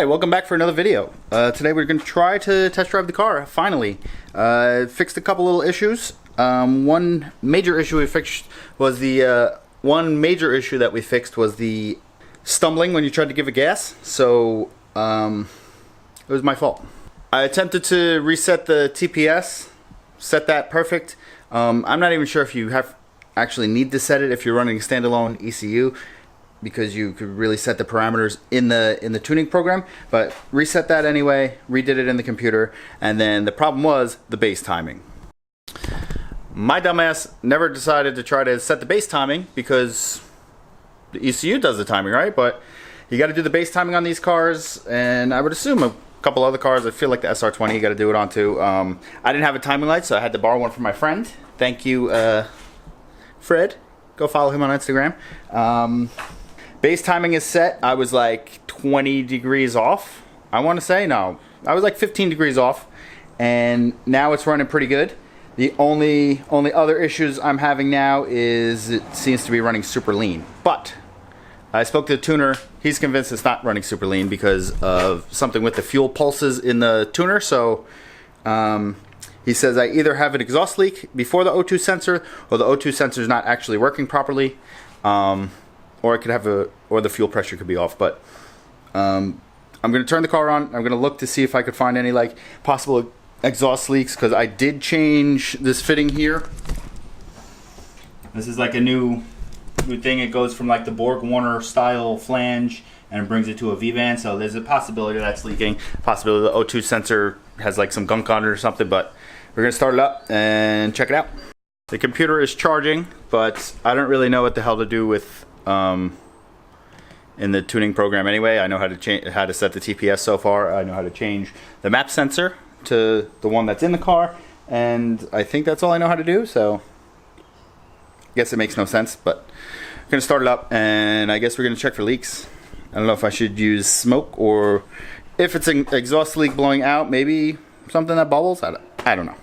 Alright, welcome back for another video. Today we're going to try to test drive the car, finally. Fixed a couple little issues. One major issue we fixed was the stumbling when you tried to give it gas. So, it was my fault. I attempted to reset the TPS, set that perfect. I'm not even sure if you actually need to set it if you're running a standalone ECU, because you could really set the parameters in the tuning program, but reset that anyway, redid it in the computer, and then the problem was the base timing. My dumbass never decided to try to set the base timing because the ECU does the timing, right? But you got to do the base timing on these cars, and I would assume a couple other cars. I feel like the SR20 you got to do it on too. I didn't have a timing light, so I had to borrow one from my friend. Thank you, Fred. Go follow him on Instagram. Base timing is set. I was like 20 degrees off, I want to say. No, I was like 15 degrees off, and now it's running pretty good. The only other issues I'm having now is it seems to be running super lean. But I spoke to the tuner. He's convinced it's not running super lean because of something with the fuel pulses in the tuner. So he says I either have an exhaust leak before the O2 sensor, or the O2 sensor is not actually working properly. Or it could have or the fuel pressure could be off. But I'm going to turn the car on. I'm going to look to see if I could find any like possible exhaust leaks, because I did change this fitting here. This is like a new thing. It goes from like the Borg Warner style flange and it brings it to a V-band. So there's a possibility that's leaking. Possibility the O2 sensor has like some gunk on it or something. But we're going to start it up and check it out. The computer is charging, but I don't really know what the hell to do with in the tuning program anyway. I know how to set the TPS so far. I know how to change the map sensor to the one that's in the car, and I think that's all I know how to do. So I guess it makes no sense, but I'm gonna start it up, and I guess we're gonna check for leaks. I don't know if I should use smoke, or if it's an exhaust leak blowing out, maybe something that bubbles. I don't know.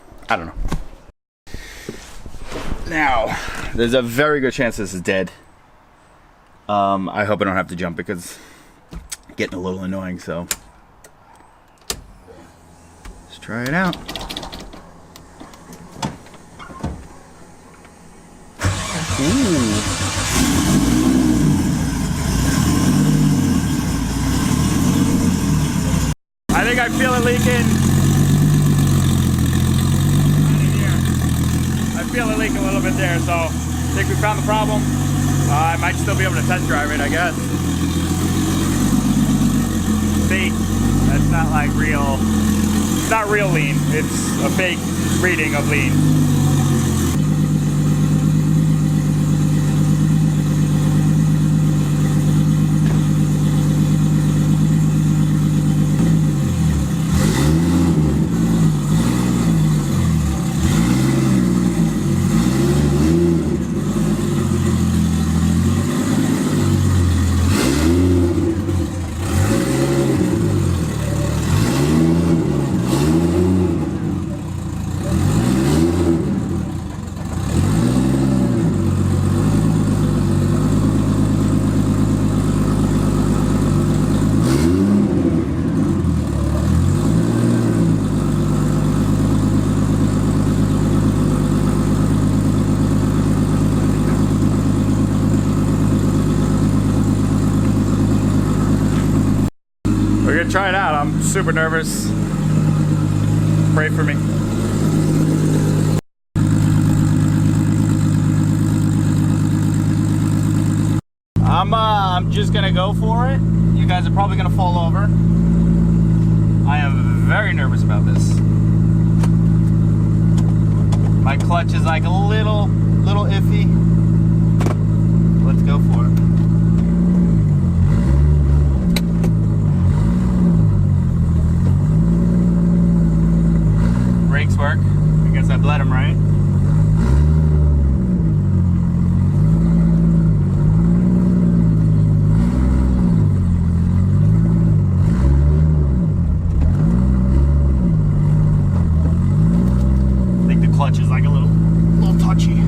Now, there's a very good chance this is dead. I hope I don't have to jump because it's getting a little annoying, so let's try it out. Ooh. I think I feel it leaking. I feel it leaking a little bit there, so I think we found the problem. I might still be able to test drive it, I guess. See, that's not like real, it's not real lean. It's a fake reading of lean. We're gonna try it out. I'm super nervous. Pray for me. I'm just gonna go for it. You guys are probably gonna fall over. I am very nervous about this. My clutch is like a little iffy. Let's go for it. Brakes work. I guess I bled them right. I think the clutch is like a little touchy.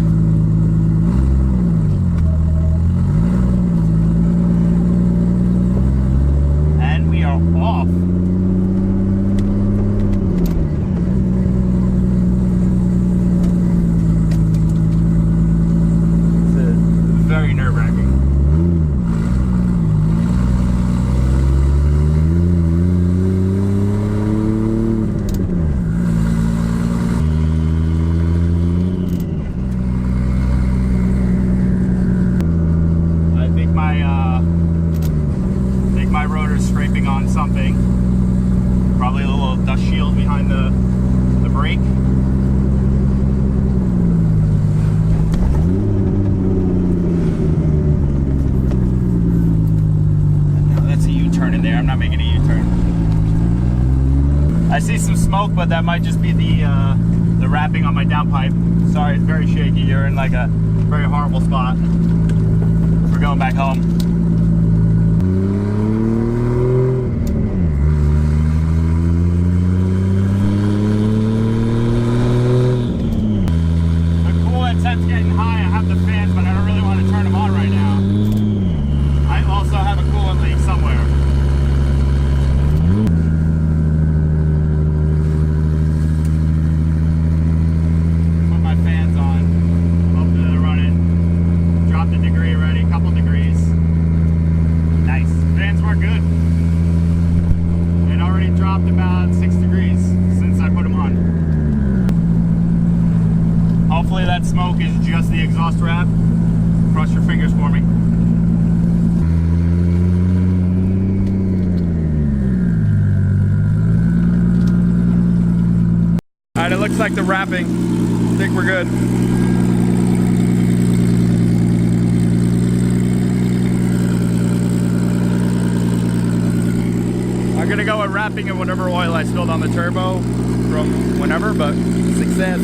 odometer is scraping on something. Probably a little dust shield behind the brake. That's a U-turn in there. I'm not making a U-turn. I see some smoke, but that might just be the wrapping on my downpipe. Sorry, it's very shaky. You're in like a very horrible spot. We're going back home. The coolant temp's getting high. I have the fans, but I don't really want to turn them on right now. I also have a coolant leak somewhere. Hopefully that smoke is just the exhaust wrap. Cross your fingers for me. Alright, it looks like the wrapping. I think we're good. I'm gonna go with wrapping in whatever oil I spilled on the turbo from whenever, but success.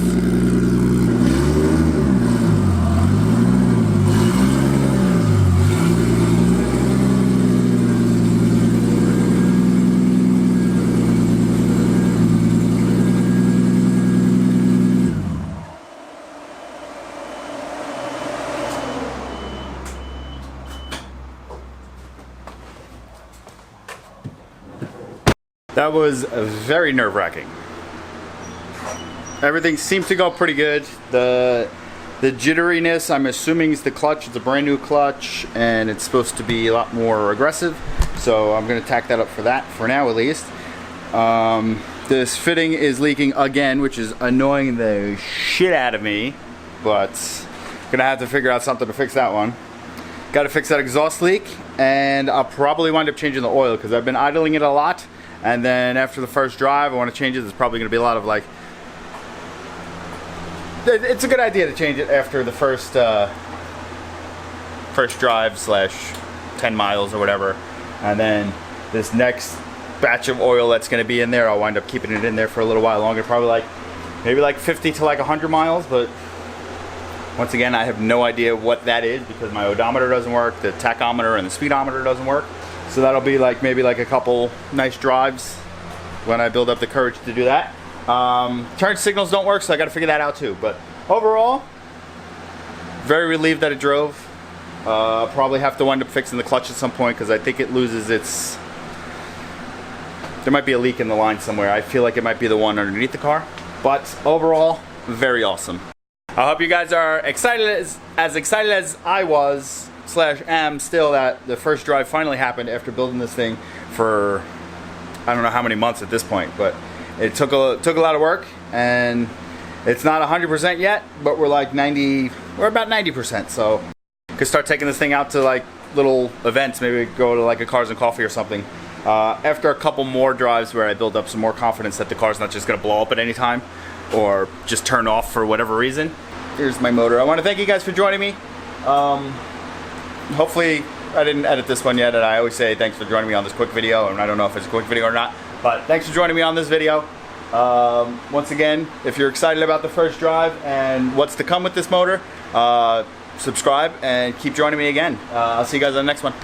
That was very nerve-wracking. Everything seemed to go pretty good. The jitteriness, I'm assuming, is the clutch. It's a brand new clutch and it's supposed to be a lot more aggressive. So I'm going to tack that up for that, for now at least. This fitting is leaking again, which is annoying the shit out of me. But going to have to figure out something to fix that one. Got to fix that exhaust leak, and I'll probably wind up changing the oil because I've been idling it a lot. And then after the first drive, I want to change it. There's probably going to be a lot of like... It's a good idea to change it after the first drive / 10 miles or whatever. And then this next batch of oil that's going to be in there, I'll wind up keeping it in there for a little while longer. Probably like, maybe like 50 to like 100 miles. But once again, I have no idea what that is because my odometer doesn't work, the tachometer and the speedometer doesn't work. So that'll be like maybe like a couple nice drives when I build up the courage to do that. Turn signals don't work, so I got to figure that out too. But overall, very relieved that it drove. Probably have to wind up fixing the clutch at some point because I think it loses its... There might be a leak in the line somewhere. I feel like it might be the one underneath the car. But overall, very awesome. I hope you guys are excited as excited as I was / am still that the first drive finally happened after building this thing for I don't know how many months at this point, but it took a lot of work, and it's not 100% yet, but we're like we're about 90%, so could start taking this thing out to like little events, maybe go to like a Cars and Coffee or something. After a couple more drives where I build up some more confidence that the car's not just gonna blow up at any time or just turn off for whatever reason. Here's my motor. I want to thank you guys for joining me. Hopefully I didn't edit this one yet, and I always say thanks for joining me on this quick video, and I don't know if it's a quick video or not, but thanks for joining me on this video. Once again, if you're excited about the first drive and what's to come with this motor, subscribe and keep joining me again. I'll see you guys on the next one.